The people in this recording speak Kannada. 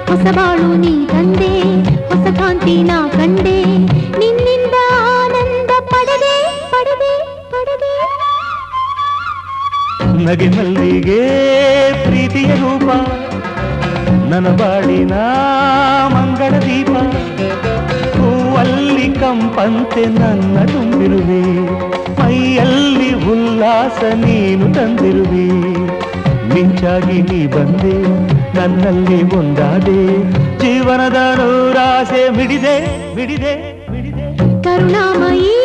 ಹೊಸಬಾಳು ನೀ ತಂದೆ, ಹೊಸ ಕಾಂತಿ ನಾ ಕಂಡೆ, ನಿನ್ನಿಂದ ಆನಂದ ಪಡೆದೆ ಪಡೆದೆ ಪಡೆದೆ. ನಗೆ ಮಲ್ಲಿಗೆ ಪ್ರೀತಿಯ ರೂಪ, ನನ್ನ ಬಾಳಿನ ಮಂಗಳ ದೀಪ, ಹೂವಲ್ಲಿ ಕಂಪಂತೆ ನನ್ನ ತುಂಬಿರುವೆ, ಮೈಯಲ್ಲಿ ಉಲ್ಲಾಸ ನೀನು ತಂದಿರುವೆ. ಮಿಂಚಾಗಿ ನೀ ಬಂದೆ, ನನ್ನಲ್ಲಿ ಒಂದಾದೆ, ಜೀವನದ ನೂರಾಸೆ ಮಿಡಿದೆ ಮಿಡಿದೆ ಮಿಡಿದೆ. ಕರುಣಾಮಯಿ